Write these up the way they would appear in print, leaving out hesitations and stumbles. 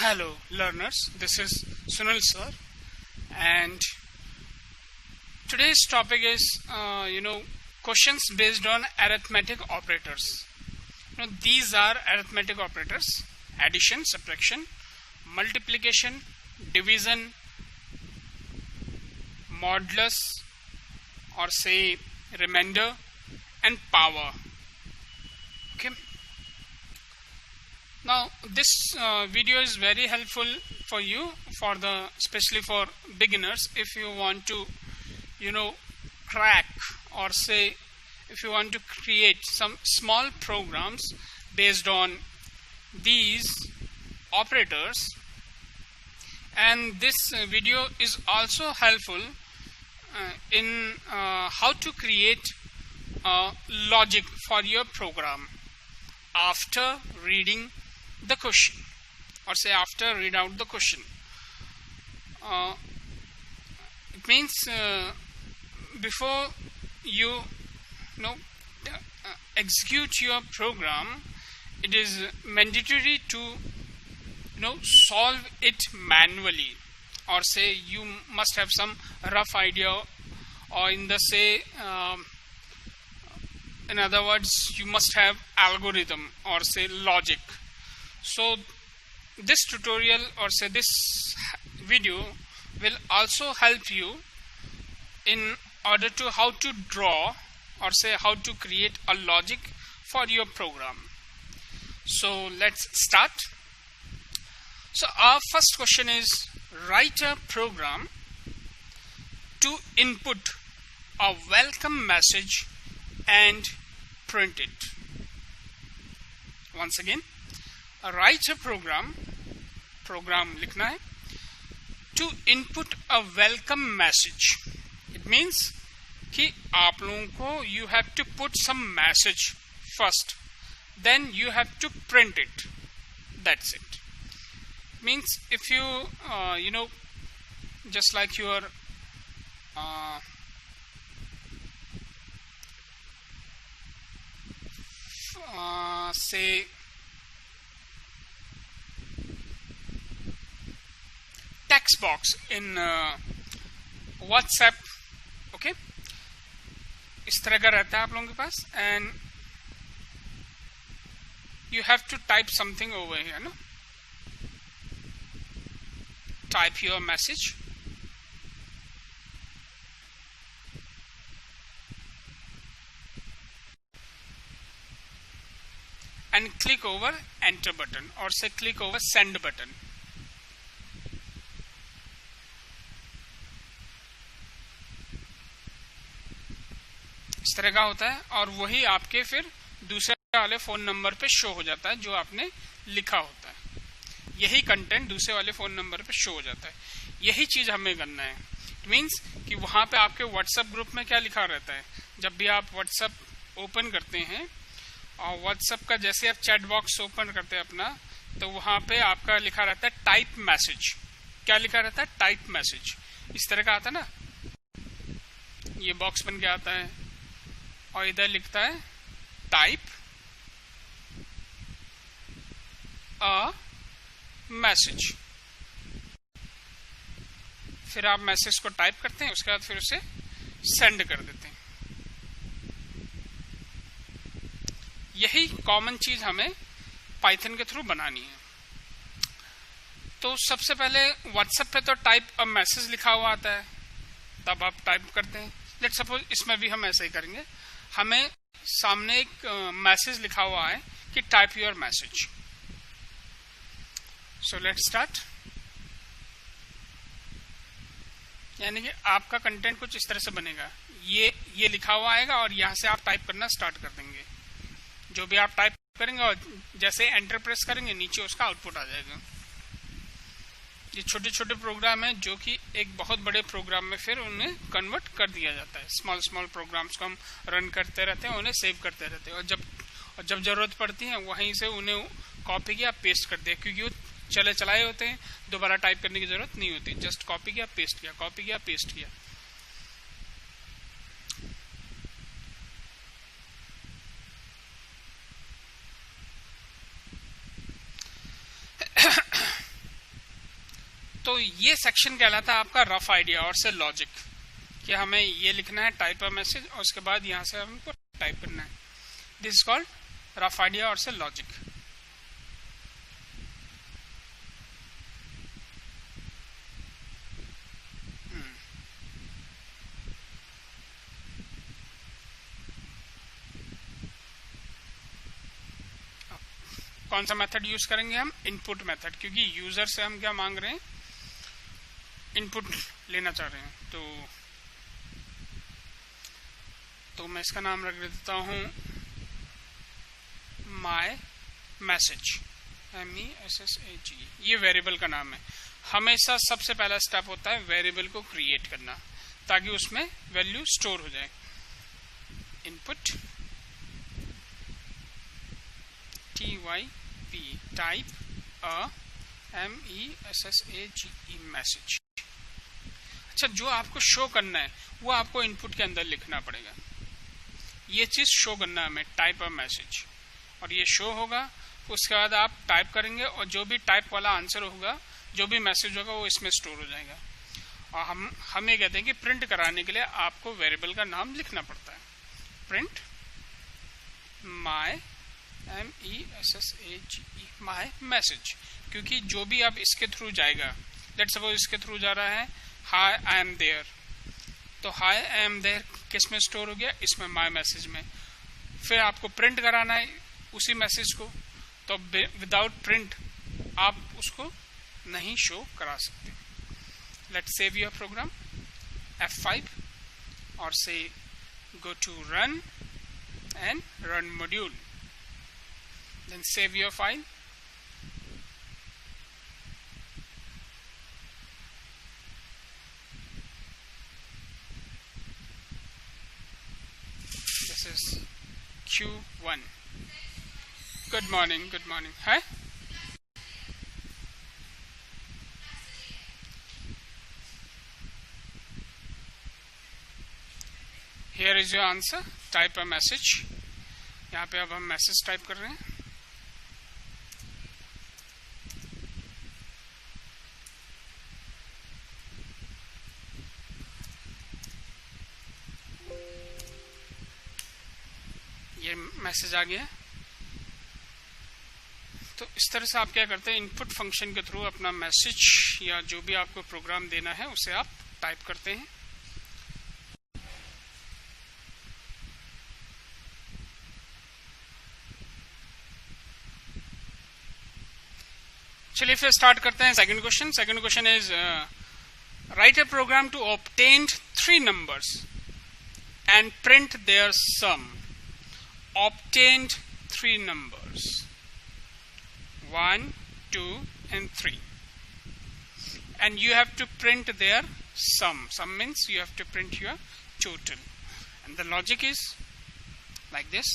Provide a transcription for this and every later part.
Hello learners, this is Sunil sir, and today's topic is questions based on arithmetic operators. These are arithmetic operators: addition, subtraction, multiplication, division, modulus, or say remainder, and power. Okay. Now this video is very helpful for you, especially for beginners. If you want to crack, or say if you want to create some small programs based on these operators. And this video is also helpful in how to create logic for your program after reading the question, or say after read out the question. It means before you execute your program, it is mandatory to solve it manually, or say you must have some rough idea, or in other words, you must have algorithm, or say logic. So this tutorial, or say this video, will also help you in order to how to draw, or say how to create a logic for your program. So let's start. So our first question is: write a program to input a welcome message and print it. Once again, write a program लिखना है to input a welcome message. It means कि आप लोगों को you have to put some message first, then you have to print it. That's it. Means if you just like your say text box in WhatsApp, okay, इस तरह का रहता है आप लोगों के पास, and you have to type something over here, no? Type your message. And click over enter button, or say click over send button. इस तरह का होता है, और वही आपके फिर दूसरे वाले फोन नंबर पे शो हो जाता है जो आपने लिखा होता है. यही कंटेंट दूसरे वाले फोन नंबर पे शो हो जाता है. यही चीज हमें करना है. इट मीन्स कि वहां पे आपके व्हाट्सएप ग्रुप में क्या लिखा रहता है, जब भी आप व्हाट्सएप ओपन करते हैं, और व्हाट्सएप का जैसे आप चैट बॉक्स ओपन करते हैं अपना, तो वहां पे आपका लिखा रहता है टाइप मैसेज. क्या लिखा रहता है? Type message. इस तरह का आता है ना, ये बॉक्स बन के आता है, और इधर लिखता है टाइप अ मैसेज. फिर आप मैसेज को टाइप करते हैं, उसके बाद फिर उसे सेंड कर देते हैं. यही कॉमन चीज हमें पाइथन के थ्रू बनानी है. तो सबसे पहले व्हाट्सएप पे तो टाइप अ मैसेज लिखा हुआ आता है, तब आप टाइप करते हैं. लेट्स सपोज इसमें भी हम ऐसा ही करेंगे. हमें सामने एक मैसेज लिखा हुआ है कि type your message. So let's start. यानी कि आपका कंटेंट कुछ इस तरह से बनेगा. ये लिखा हुआ आएगा, और यहां से आप टाइप करना स्टार्ट कर देंगे. जो भी आप टाइप करेंगे, और जैसे एंटर प्रेस करेंगे, नीचे उसका आउटपुट आ जाएगा. ये छोटे छोटे प्रोग्राम हैं जो कि एक बहुत बड़े प्रोग्राम में फिर उन्हें कन्वर्ट कर दिया जाता है. स्मॉल प्रोग्राम्स को हम रन करते रहते हैं, उन्हें सेव करते रहते हैं, और जब जरूरत पड़ती है वहीं से उन्हें कॉपी किया, पेस्ट कर दिया, क्योंकि वो चलाए होते हैं. दोबारा टाइप करने की जरूरत नहीं होती. जस्ट कॉपी किया, पेस्ट किया, कॉपी किया, पेस्ट किया. ये सेक्शन कहलाता है आपका रफ आइडिया और से लॉजिक, कि हमें ये लिखना है टाइप अ मैसेज और उसके बाद यहाँ से हमको टाइप करना है. This is called rough idea और से लॉजिक. कौन सा मेथड यूज करेंगे हम? इनपुट मेथड, क्योंकि यूजर से हम क्या मांग रहे हैं? इनपुट लेना चाह रहे हैं. तो मैं इसका नाम रख देता हूं माय मैसेज, MESSAG. ये वेरिएबल का नाम है. हमेशा सबसे पहला स्टेप होता है वेरिएबल को क्रिएट करना, ताकि उसमें वैल्यू स्टोर हो जाए. इनपुट TYP, टाइप अ MESSAGE मैसेज. अच्छा, जो आपको शो करना है वो आपको इनपुट के अंदर लिखना पड़ेगा. ये चीज शो करना है हमें, टाइप अ मैसेज, और ये शो होगा. उसके बाद आप टाइप करेंगे और जो भी टाइप वाला आंसर होगा, जो भी मैसेज होगा, वो इसमें स्टोर हो जाएगा. और हम ये कहते हैं कि प्रिंट कराने के लिए आपको वेरिएबल का नाम लिखना पड़ता है. Print my MESSAGE my message, क्योंकि जो भी आप इसके थ्रू जाएगा, लेट्स सपोज इसके थ्रू जा रहा है हाय आई एम देयर, तो हाय आई एम देयर किस में स्टोर हो गया? इसमें, माय मैसेज में. फिर आपको प्रिंट कराना है उसी मैसेज को, तो विदाउट प्रिंट आप उसको नहीं शो करा सकते. Let's save your programme, F5, और से go to run and run module. Then save your file. This is Q1. Good morning, good morning. Hi? Here is your answer. Type a message. यहाँ पे अब हम message type कर रहे हैं. ये मैसेज आ गया. तो इस तरह से आप क्या करते हैं, इनपुट फंक्शन के थ्रू अपना मैसेज या जो भी आपको प्रोग्राम देना है उसे आप टाइप करते हैं. चलिए फिर स्टार्ट करते हैं second question. Second question is write a program to obtain 3 numbers and print their sum. Obtained 3 numbers, 1, 2 and 3, and you have to print their sum. Sum means you have to print your total, and the logic is like this.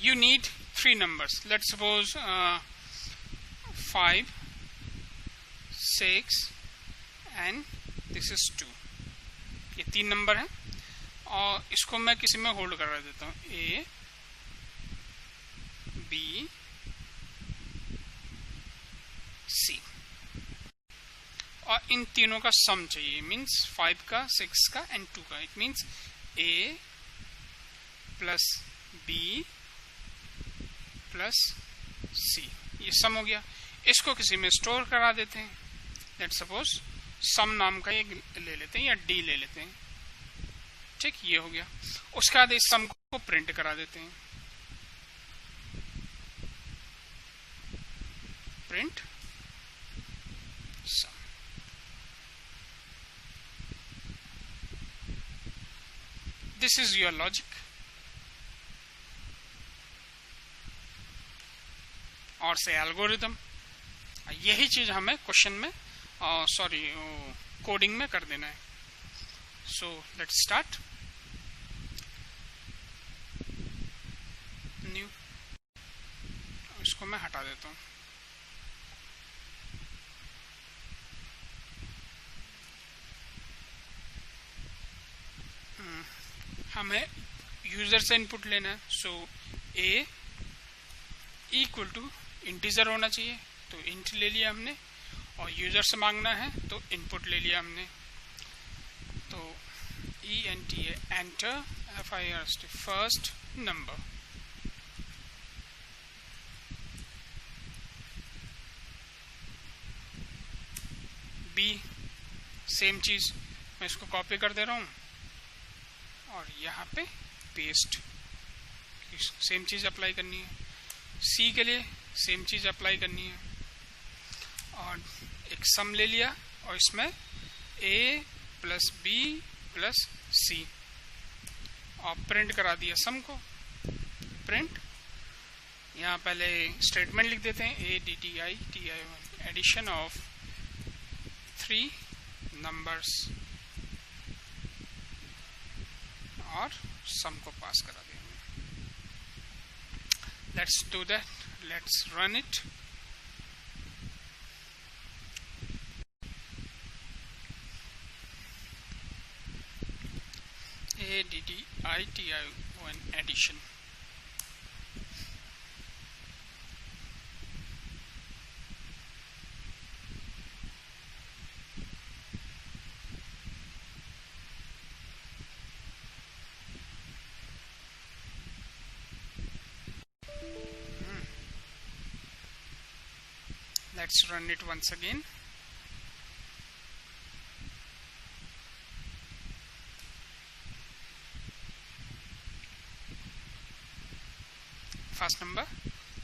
You need 3 numbers. Let's suppose 5, 6 and this is 2. ये 3 number है और इसको मैं किसी में hold करा देता हूँ, A, B, C, और इन तीनों का सम चाहिए. मीन्स 5 का, 6 का एंड 2 का. It means A plus B plus C, ये सम हो गया. इसको किसी में स्टोर करा देते हैं. लेट्स सपोज सम नाम का एक ले लेते हैं या D ले लेते हैं. ठीक, ये हो गया. उसके बाद इस सम को प्रिंट करा देते हैं. Print sum. This is your logic. और से एल्गोरिथम. यही चीज हमें क्वेश्चन में, सॉरी कोडिंग में कर देना है. So let's start. न्यू, इसको मैं हटा देता हूं. हमें यूजर से इनपुट लेना है. सो a इक्वल टू इंटीजर होना चाहिए, तो इंट ले लिया हमने, और यूजर से मांगना है तो इनपुट ले लिया हमने। तो ENTA enter FIRST first number, B same चीज मैं इसको कॉपी कर दे रहा हूं और यहाँ पे पेस्ट, सेम चीज अप्लाई करनी है। C के लिए सेम चीज अप्लाई करनी है, और एक सम ले लिया और इसमें A plus B plus C, और प्रिंट करा दिया सम को। प्रिंट, यहाँ पहले स्टेटमेंट लिख देते हैं ADDITI1 एडिशन ऑफ 3 नंबर्स, और सम को पास करा दिया। Let's do that, let's run it. ADDITI1 addition, let's run it once again. First number,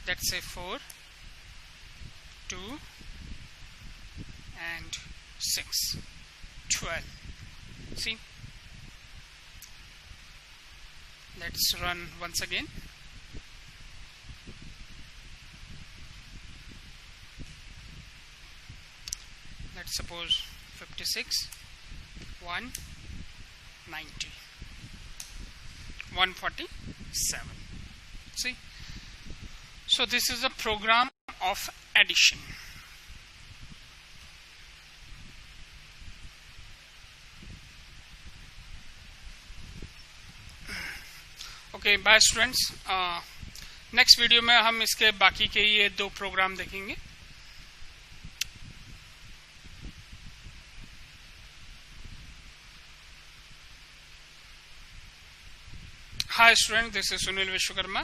let's say 4, 2 and 6, 12. See, let's run once again. Let's suppose 56, 190, 147. See, so this is a program of addition. Okay, bye students. Next video में हम इसके बाकी के ये 2 programme देखेंगे। Hi student, this is Sunil Vishwakarma,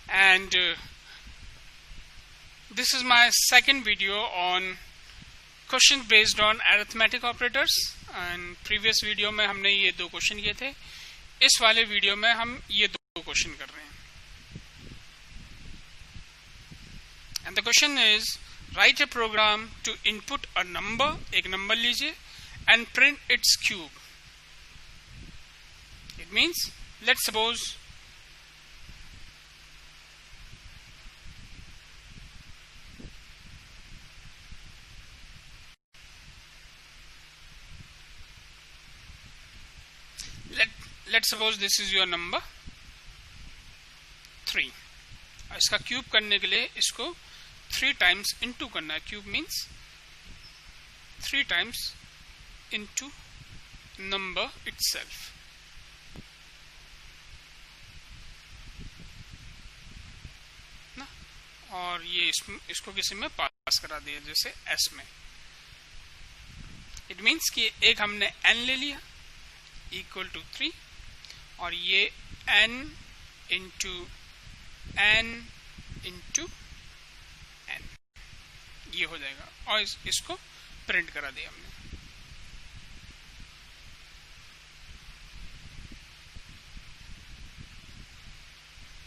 and this is my second video on questions based on arithmetic operators. And previous video में हमने ये 2 क्वेश्चन किए थे, इस वाले वीडियो में हम ये 2 क्वेश्चन कर रहे हैं। And the question is, write a program to input a number, एक नंबर लीजिए, and print its cube. It means, let's suppose let's suppose this is your number 3। इसका क्यूब करने के लिए इसको 3 टाइम्स इनटू करना है। Cube means 3 times into number itself. ना, और ये इसको किसी में पास करा दिया, जैसे S में। इट मीन्स कि एक हमने n ले लिया इक्वल टू 3, और ये n into n into n ये हो जाएगा, और इसको प्रिंट करा दिया हमने।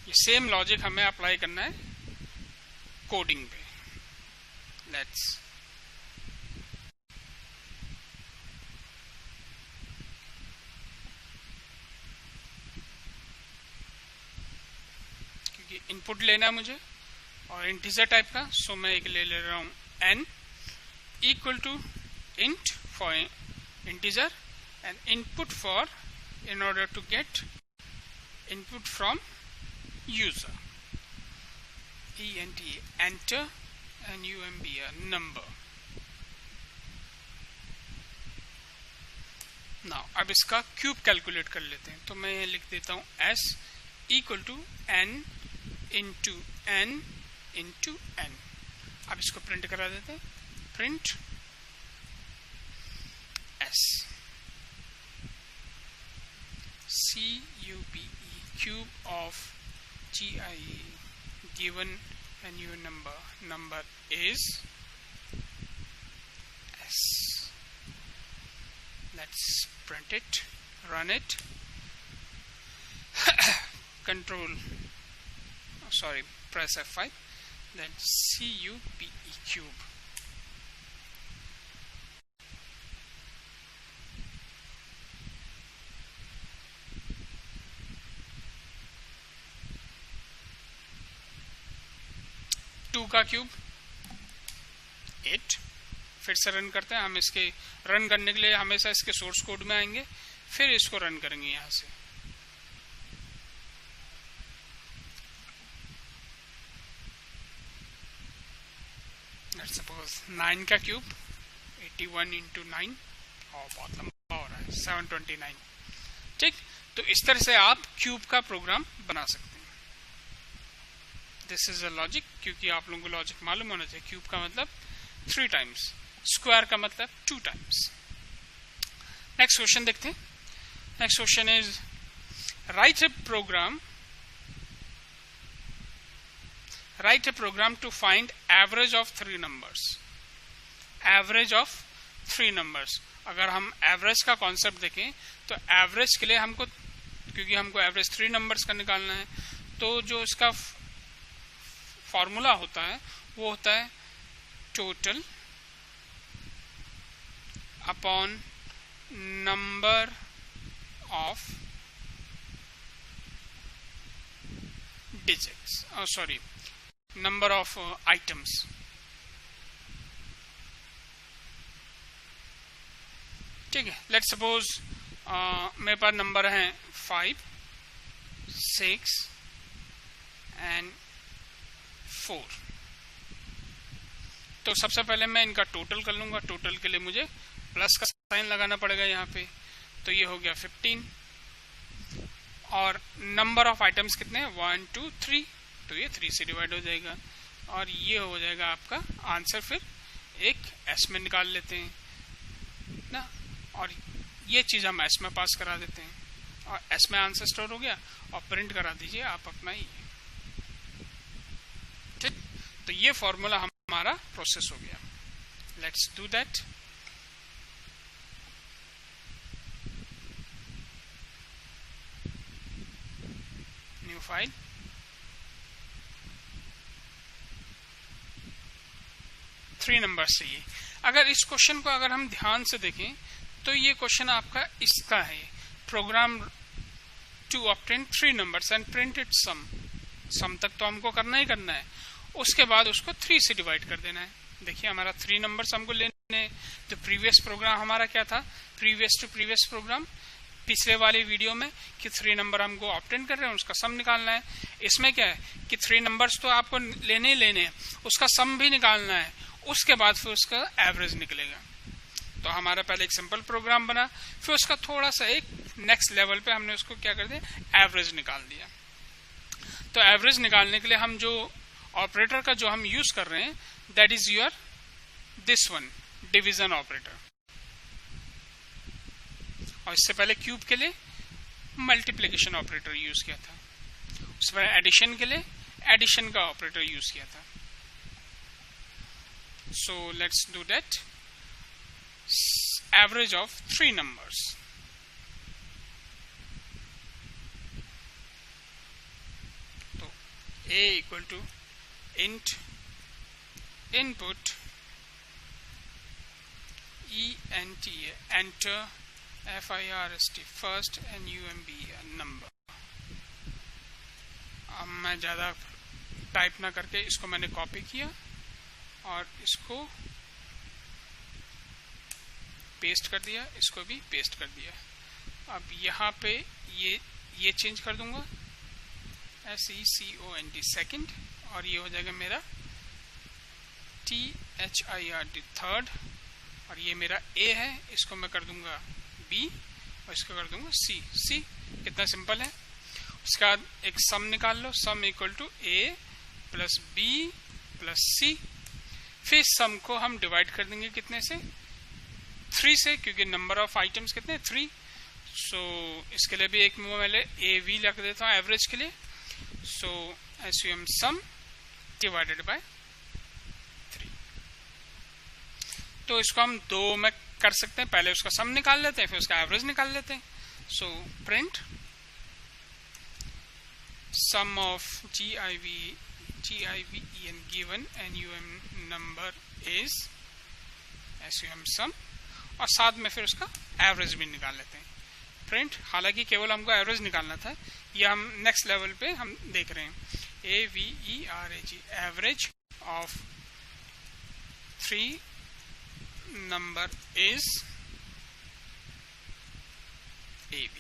ये सेम लॉजिक हमें अप्लाई करना है कोडिंग पे। लेट्स इनपुट लेना है मुझे और इंटीजर टाइप का, सो मैं एक ले रहा हूं n equal to int for integer and input for in order to get input from user. ENT enter and UMB a number. Now अब इसका क्यूब कैलकुलेट कर लेते हैं, तो मैं लिख देता हूं s equal to n into N into N. अब इसको प्रिंट करा देते हैं, print S CUBE cube of GIE given a new number is S. Let's print it, run it. Press F5, then CUBE cube. का cube 8। फिर से run करते हैं। हम इसके रन करने के लिए हमेशा इसके सोर्स कोड में आएंगे, फिर इसको रन करेंगे यहां से। लेट्स सपोज 9 का क्यूब 81 इंटू 9, और बहुत लंबा हो रहा है, 729। ठीक, तो इस तरह से आप क्यूब का प्रोग्राम बना सकते हैं। दिस इज अ लॉजिक, क्योंकि आप लोगों को लॉजिक मालूम होना चाहिए। क्यूब का मतलब 3 टाइम्स, स्क्वायर का मतलब 2 टाइम्स। नेक्स्ट क्वेश्चन देखते हैं। Next question is write a program to find average of 3 numbers. Average of 3 numbers. अगर हम एवरेज का कॉन्सेप्ट देखें तो एवरेज के लिए हमको, क्योंकि हमको एवरेज 3 नंबर्स का निकालना है, तो जो इसका फॉर्मूला होता है वो होता है total upon number of digits, sorry number of items. ठीक है, लेट्स सपोज मेरे पास नंबर हैं 5, 6 एंड 4। तो सबसे पहले मैं इनका टोटल कर लूंगा। टोटल के लिए मुझे प्लस का साइन लगाना पड़ेगा यहाँ पे, तो ये हो गया 15। और नंबर ऑफ आइटम्स कितने हैं, 1 2 3, तो ये 3 से डिवाइड हो जाएगा, और ये हो जाएगा आपका आंसर। फिर एक एस में निकाल लेते हैं ना, और ये चीज हम एस में पास करा देते हैं, और एस में आंसर स्टोर हो गया, और प्रिंट करा दीजिए आप अपना ही। ठीक, तो ये फॉर्मूला हमारा प्रोसेस हो गया। Let's do that. New file, three numbers चाहिए। अगर इस क्वेश्चन को अगर हम ध्यान से देखें तो ये क्वेश्चन आपका इसका है, program to obtain 3 numbers and print it sum तक तो हमको करना ही करना है, उसके बाद उसको 3 से डिवाइड कर देना है। देखिए हमारा 3 नंबर्स हमको लेने हैं। तो प्रीवियस प्रोग्राम हमारा क्या था, प्रीवियस टू प्रीवियस प्रोग्राम पिछले वाले वीडियो में कि 3 नंबर हमको ऑब्टेन कर रहे हैं, उसका सम निकालना है। इसमें क्या है कि 3 नंबर्स तो आपको लेने ही लेने हैं, उसका सम भी निकालना है, उसके बाद फिर उसका एवरेज निकलेगा। तो हमारा पहले एक सिंपल प्रोग्राम बना, फिर उसका थोड़ा सा एक नेक्स्ट लेवल पे हमने उसको क्या कर दिया, एवरेज निकाल दिया। तो एवरेज निकालने के लिए हम जो ऑपरेटर का जो हम यूज कर रहे हैं, that is your this one, division operator. और इससे पहले क्यूब के लिए मल्टीप्लिकेशन ऑपरेटर यूज किया था, उससे पहले एडिशन के लिए एडिशन का ऑपरेटर यूज किया था। So let's do that. Average of 3 numbers. तो a equal to int input ent enter first first numb number। अब मैं ज्यादा टाइप ना करके इसको मैंने कॉपी किया और इसको पेस्ट कर दिया, इसको भी पेस्ट कर दिया। अब यहाँ पे ये चेंज कर दूंगा, SECOND सेकंड, और ये हो जाएगा मेरा THIRD थर्ड, और ये मेरा A है, इसको मैं कर दूंगा B और इसको कर दूंगा C। कितना सिंपल है। उसके बाद एक सम निकाल लो, sum equal to A plus B plus C. फिर सम को हम डिवाइड कर देंगे कितने से, 3 से, क्योंकि नंबर ऑफ आइटम्स कितने 3। सो इसके लिए भी एक मैं ए वी लिख देता हूँ एवरेज के लिए। सो एसयूएम सम डिवाइडेड बाय 3। तो इसको हम 2 में कर सकते हैं, पहले उसका सम निकाल लेते हैं फिर उसका एवरेज निकाल लेते हैं। So print sum of GIVEN given NUM number is SUM sum, और साथ में फिर उसका एवरेज भी निकाल लेते हैं प्रिंट। हालांकि केवल हमको एवरेज निकालना था, ये हम नेक्स्ट लेवल पे हम देख रहे हैं। AVERAG average of 3 number is AB,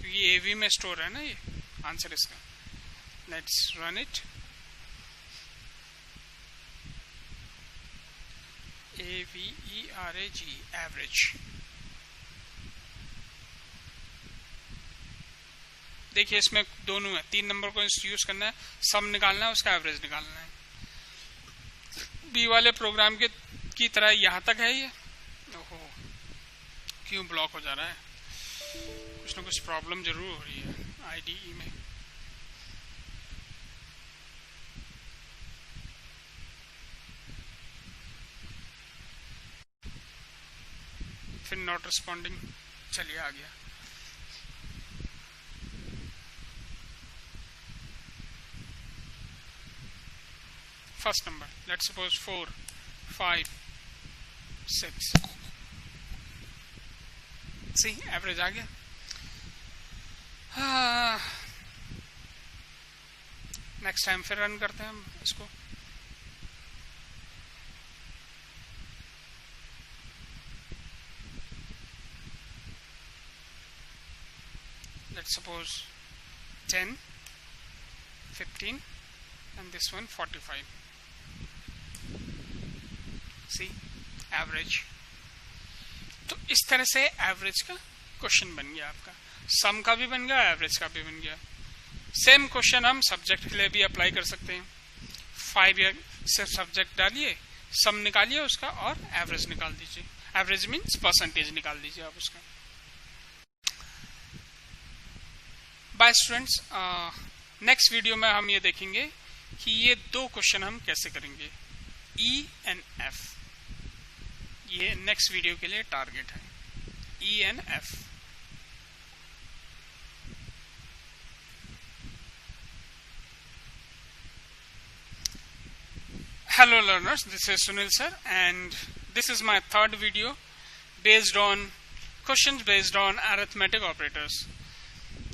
ये AV में स्टोर है ना ये आंसर इसका। Let's run it. AVERAG average. देखिए इसमें दोनों है, 3 नंबर को यूज करना है, सम निकालना है, उसका एवरेज निकालना है। बी वाले प्रोग्राम के की तरह यहां तक है ये। ओहो, क्यों ब्लॉक हो जा रहा है? कुछ ना कुछ प्रॉब्लम जरूर हो रही है आईडीई में। फिर नॉट रिस्पॉन्डिंग, चलिए आ गया। First number, let's suppose 4 5 6। C average आ गया। नेक्स्ट टाइम फिर रन करते हैं हम इसको। Let's suppose 10 15 and this one 45। C average. तो इस तरह से एवरेज का क्वेश्चन बन गया आपका, सम का भी बन गया, एवरेज का भी बन गया। सेम क्वेश्चन हम सब्जेक्ट के लिए भी अप्लाई कर सकते हैं। 5 ईयर से सब्जेक्ट डालिए, सम निकालिए उसका और एवरेज निकाल दीजिए। एवरेज मीन्स परसेंटेज निकाल दीजिए आप उसका। बाय स्टूडेंट्स, नेक्स्ट वीडियो में हम ये देखेंगे कि ये 2 क्वेश्चन हम कैसे करेंगे, ई एंड एफ। ये नेक्स्ट वीडियो के लिए टारगेट है, E and F. Hello learners, this is Sunil sir and this is my 3rd video based on questions based on arithmetic operators.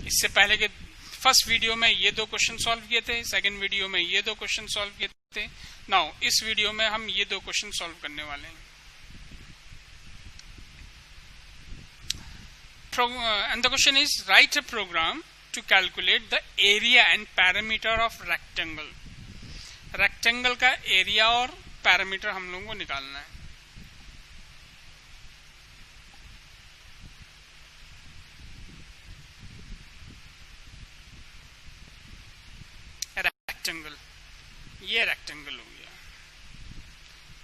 इससे पहले के फर्स्ट वीडियो में ये 2 क्वेश्चन सॉल्व किए थे, सेकंड वीडियो में ये 2 क्वेश्चन सॉल्व किए थे। नाउ इस वीडियो में हम ये 2 क्वेश्चन सॉल्व करने वाले हैं। And the question is, write a program to calculate the area and parameter of rectangle. Rectangle का एरिया और पैरामीटर हम लोगों को निकालना है। रेक्टेंगल, ये रेक्टेंगल हो गया,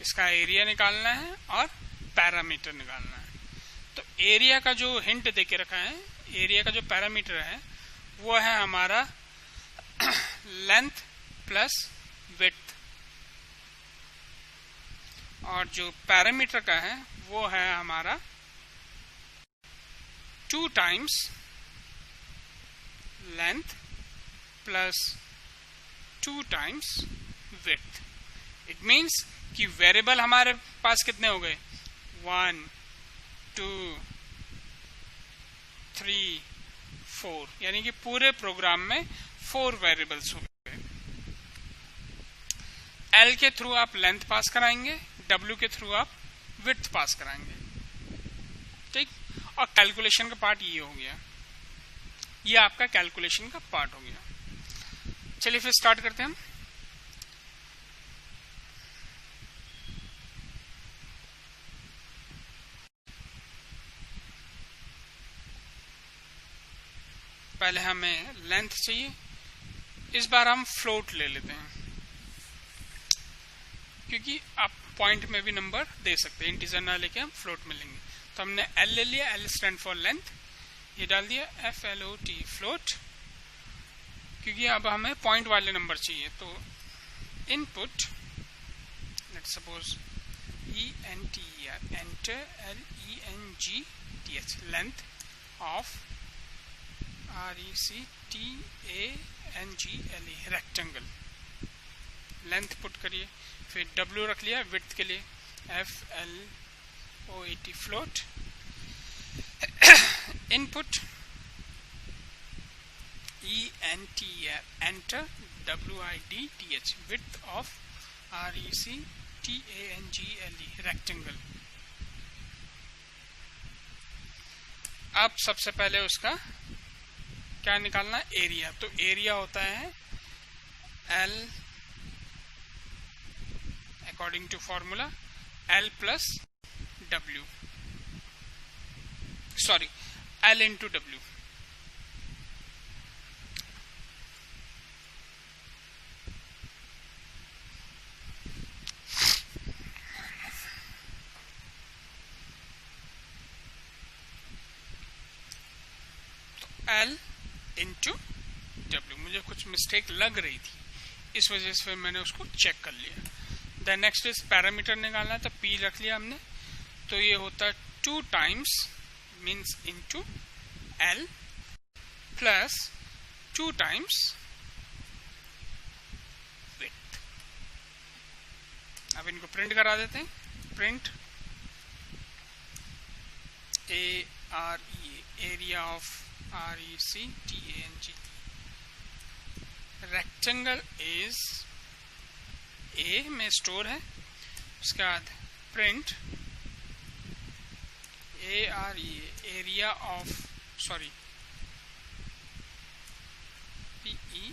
इसका एरिया निकालना है और पैरामीटर निकालना है। तो एरिया का जो हिंट देके रखा है, एरिया का जो पैरामीटर है वो है हमारा लेंथ प्लस विड्थ, और जो पैरामीटर का है वो है हमारा 2 times length plus 2 times width. It means कि वेरिएबल हमारे पास कितने हो गए, 1 2 3 4, यानी कि पूरे प्रोग्राम में 4 वेरिएबल्स हो गए। एल के थ्रू आप लेंथ पास कराएंगे, डब्ल्यू के थ्रू आप विड्थ पास कराएंगे, ठीक। और कैलकुलेशन का पार्ट ये हो गया, ये आपका कैलकुलेशन का पार्ट हो गया। चलिए फिर स्टार्ट करते हैं हम। पहले हमें लेंथ चाहिए। इस बार हम फ्लोट ले लेते हैं, क्योंकि आप पॉइंट में भी नंबर दे सकते हैं, इंटीजर ना लेके हम फ्लोट में लेंगे। तो हमने एल ले लिया, एल स्टैंड फॉर लेंथ, ये डाल दिया FLOT फ्लोट, क्योंकि अब हमें पॉइंट वाले नंबर चाहिए। तो input let's suppose ENTER enter LENGTH length of RECTANGLE rectangle, length put करिए। फिर W रख लिया विड्थ के लिए, FLOAT float. Input ENTER enter WIDTH width of RECTANGLE rectangle. अब सबसे पहले उसका क्या निकालना, एरिया। तो एरिया होता है L according to formula L plus W, sorry L into W। L into W, मुझे कुछ मिस्टेक लग रही थी, इस वजह से फिर मैंने उसको चेक कर लिया। द नेक्स्ट इज पैरामीटर निकालना है, तो P रख लिया हमने। तो ये होता है 2 times means into L plus 2 times width. अब इनको प्रिंट करा देते हैं। Print ARE area of RECTANGLE rectangle is A में स्टोर है। उसके बाद print ARE area of sorry PERIMETER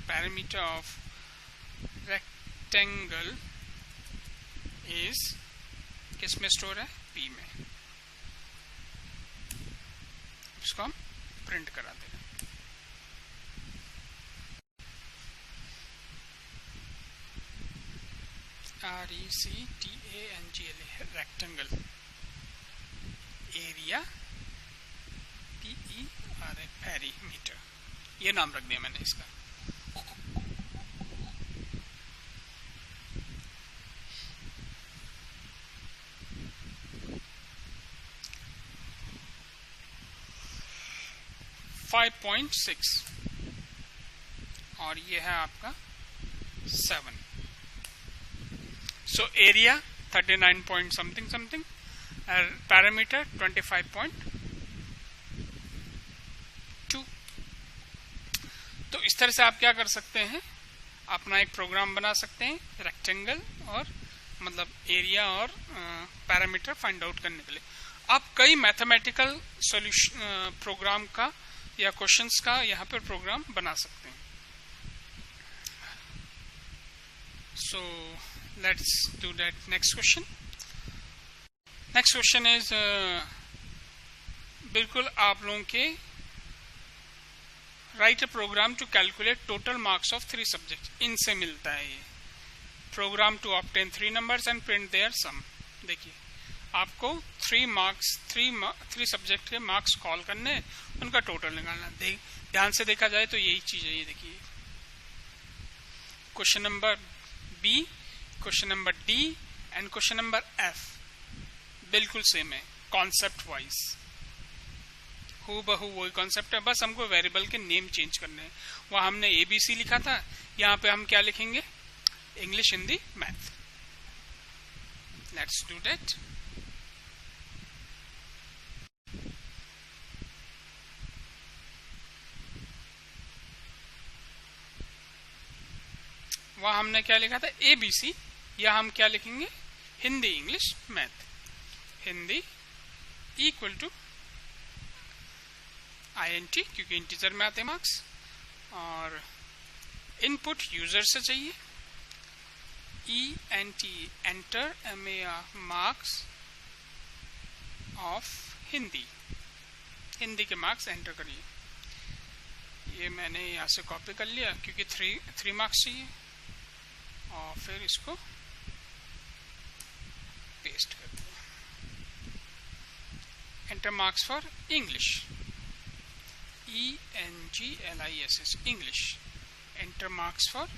parameter of rectangle is किस में स्टोर है, P में। इसको हम प्रिंट करा देंगे। RECTANGLE rectangle area PERI perimeter, ये नाम रख दिया मैंने इसका। और ये है आपका 7। So area 39 point something something, parameter 25.2। तो इस तरह से आप क्या कर सकते हैं, अपना एक प्रोग्राम बना सकते हैं रेक्टेंगल और मतलब एरिया और पैरामीटर फाइंड आउट करने के लिए। आप कई मैथमेटिकल सॉल्यूशन प्रोग्राम का या क्वेश्चंस का यहाँ पर प्रोग्राम बना सकते हैं। सो let's do that next question. Next question is बिल्कुल आप लोगों के write a program to calculate total marks of 3 subjects. इनसे मिलता है ये program to obtain 3 numbers and print their sum। देखिए आपको 3 सब्जेक्ट के मार्क्स कॉल करने, उनका टोटल निकालना। ध्यान से देखा जाए तो यही चीज है। ये देखिए question number B, question number D and question number F बिल्कुल सेम है कॉन्सेप्ट वाइज, हूबहू वही कॉन्सेप्ट है, बस हमको वेरिएबल के नेम चेंज करने हैं। वहां हमने ABC लिखा था, यहाँ पे हम क्या लिखेंगे, English, Hindi, math. Let's do that. वहां हमने क्या लिखा था ABC, या हम क्या लिखेंगे Hindi, English, math. Hindi equal to INT क्योंकि इंटीजर में आते मार्क्स, और इनपुट यूजर से चाहिए ENT enter MAR marks of Hindi. Hindi के मार्क्स एंटर करिए। ये मैंने यहाँ से कॉपी कर लिया क्योंकि थ्री मार्क्स चाहिए, और फिर इसको पेस्ट कर दिया। Enter marks for English, ENGLISS English. Enter marks for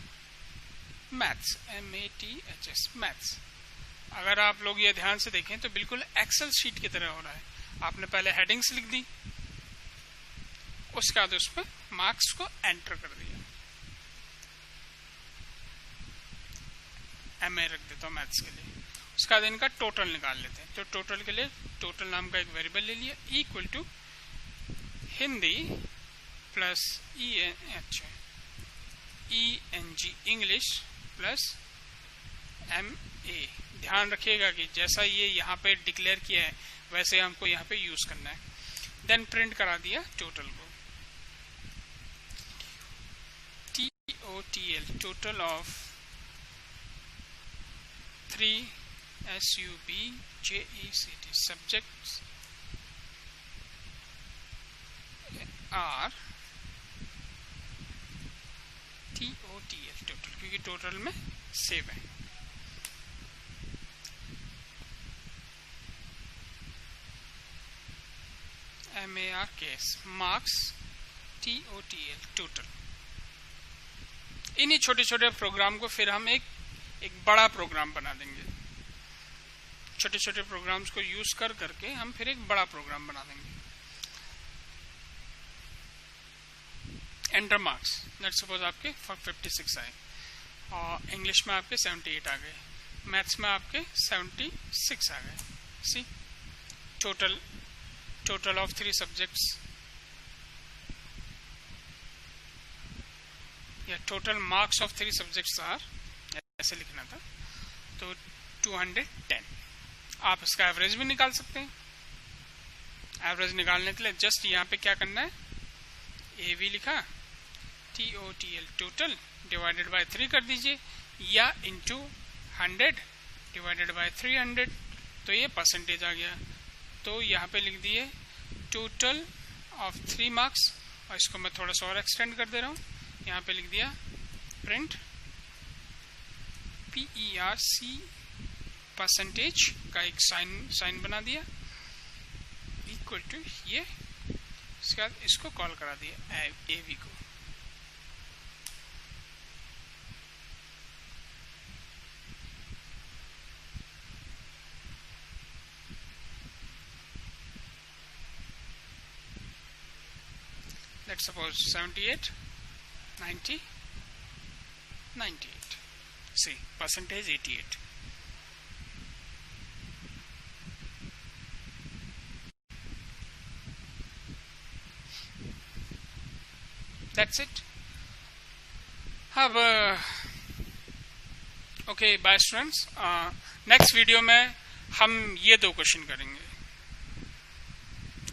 maths, MATHS maths. अगर आप लोग ये ध्यान से देखें तो बिल्कुल एक्सेल शीट की तरह हो रहा है। आपने पहले हेडिंग्स लिख दी, उसके बाद उस पर मार्क्स को एंटर कर दिया। MA रख देता हूँ मैथ्स के लिए। उसके बाद इनका टोटल निकाल लेते हैं। तो टोटल के लिए टोटल नाम का एक वेरिएबल ले लिया, equal to Hindi plus ENG English plus MA। ध्यान रखिएगा कि जैसा ये यहाँ पे डिक्लेयर किया है वैसे हमको यहाँ पे यूज करना है। देन प्रिंट करा दिया टोटल को, TOTL total of 3 SUBJECT subjects are TOTL total, क्योंकि टोटल में सेव है। MARKS marks TOTL total. इन्हीं छोटे छोटे प्रोग्राम को फिर हम एक बड़ा प्रोग्राम बना देंगे। छोटे छोटे प्रोग्राम्स को यूज करके हम फिर एक बड़ा प्रोग्राम बना देंगे। एंटर मार्क्स, लेट्स सपोज आपके 56 आए, और इंग्लिश में आपके 78 आ गए, मैथ्स में आपके 76 आ गए। सी टोटल ऑफ 3 सब्जेक्ट्स, या total marks of 3 subjects are, ऐसे लिखना था, तो 210। आप इसका एवरेज भी निकाल सकते हैं। एवरेज निकालने के लिए जस्ट यहाँ पे क्या करना है, AV लिखा, TOTL टोटल डिवाइडेड बाय 3 कर दीजिए, या इंटू 100 डिवाइडेड बाय 300, तो ये परसेंटेज आ गया। तो यहाँ पे लिख दिए टोटल ऑफ 3 मार्क्स, और इसको मैं थोड़ा सा और एक्सटेंड कर दे रहा हूँ। यहाँ पे लिख दिया प्रिंट PERC परसेंटेज का एक साइन बना दिया, इक्वल टू ये, इसके बाद इसको कॉल करा दिया AV को। Let's suppose 78, 90, 98. See, percentage 88. That's it. अब okay bye students, next video में हम ये 2 क्वेश्चन करेंगे।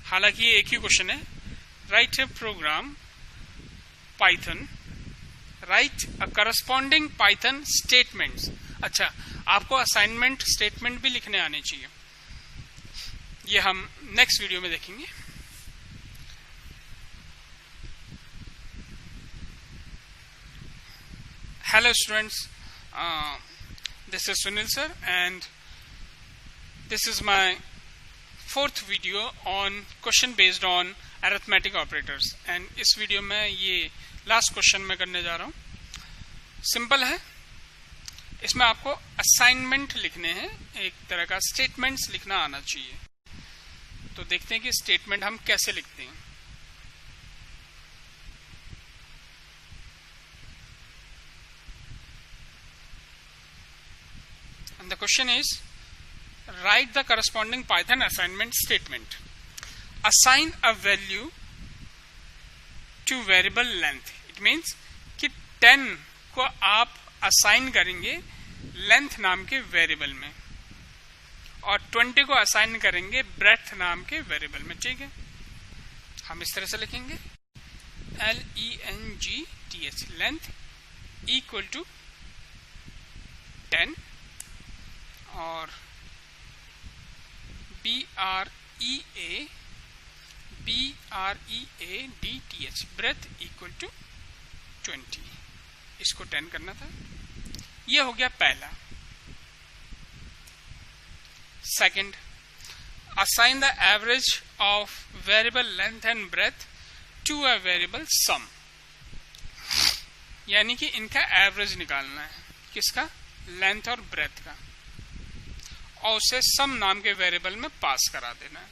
हालांकि ये एक ही क्वेश्चन है, write a program Python, write a corresponding Python statements. अच्छा, आपको असाइनमेंट स्टेटमेंट भी लिखने आने चाहिए, ये हम नेक्स्ट वीडियो में देखेंगे। Hello students, this is Sunil sir, and this is my 4th video on question based on arithmetic operators, and इस वीडियो में ये लास्ट क्वेश्चन मैं करने जा रहा हूँ। सिंपल है, इसमें आपको असाइनमेंट लिखने हैं, एक तरह का स्टेटमेंट्स लिखना आना चाहिए। तो देखते हैं कि स्टेटमेंट हम कैसे लिखते हैं। And the question is, write the corresponding Python assignment statement. Assign a value to variable length. It means कि 10 को आप असाइन करेंगे लेंथ नाम के वेरिएबल में, और 20 को असाइन करेंगे ब्रेथ नाम के वेरिएबल में। ठीक है, हम इस तरह से लिखेंगे LENGTH, लेंथ इक्वल टू 10, और BREA BREADTH, breadth equal to 20, इसको 10 करना था। ये हो गया पहला। Second, assign the average of variable length and breadth to a variable sum, यानी कि इनका एवरेज निकालना है, किसका, लेंथ और ब्रेथ का, और उसे सम नाम के वेरिएबल में पास करा देना है।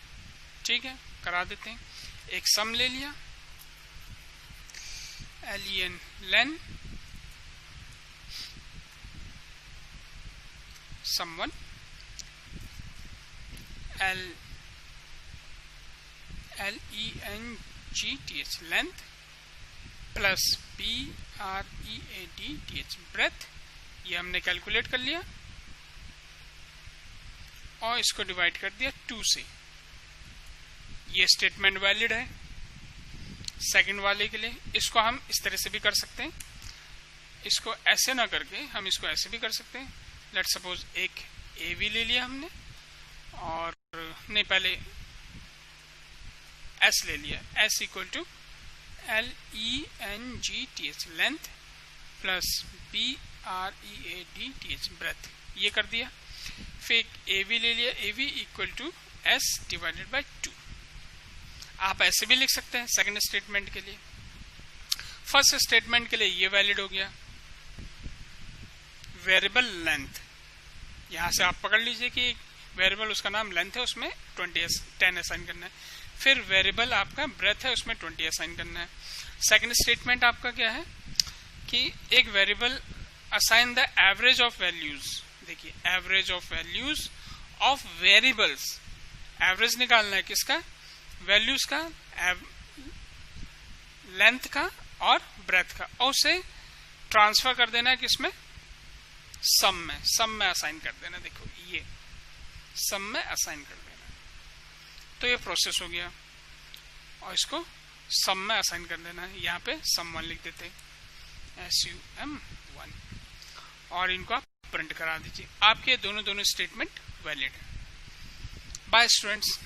ठीक है, करा देते हैं। एक सम ले लिया, len len sum1 length length plus BREADTH breadth, ये हमने कैलकुलेट कर लिया और इसको डिवाइड कर दिया 2 से। ये स्टेटमेंट वैलिड है सेकंड वाले के लिए। इसको हम इस तरह से भी कर सकते हैं, इसको ऐसे ना करके हम इसको ऐसे भी कर सकते हैं। लेट सपोज एक AV ले लिया हमने, और नहीं, पहले S ले लिया, S equal to LENGTH length plus BREADTH breadth, ये कर दिया। फिर AV ले लिया, AV equal to S divided by 2। आप ऐसे भी लिख सकते हैं सेकंड स्टेटमेंट के लिए। फर्स्ट स्टेटमेंट के लिए ये वैलिड हो गया। वेरिएबल लेंथ, यहां से आप पकड़ लीजिए कि वेरिएबल उसका नाम लेंथ है, उसमें 10 असाइन करना है। फिर वेरिएबल आपका ब्रेथ है, उसमें 20 असाइन करना है। सेकंड स्टेटमेंट आपका क्या है कि एक variable assign the average of values. देखिए, average of values of variables, average निकालना है किसका, वैल्यूज का, लेंथ का और ब्रेथ का, और उसे ट्रांसफर कर देना है किसमें, सम में असाइन कर देना। देखो, ये सम में असाइन कर देना, तो ये प्रोसेस हो गया। और इसको सम में असाइन कर देना है, यहाँ पे sum1 लिख देते हैं, SUM1, और इनको आप प्रिंट करा दीजिए। आपके दोनों स्टेटमेंट वैलिड है। Bye students.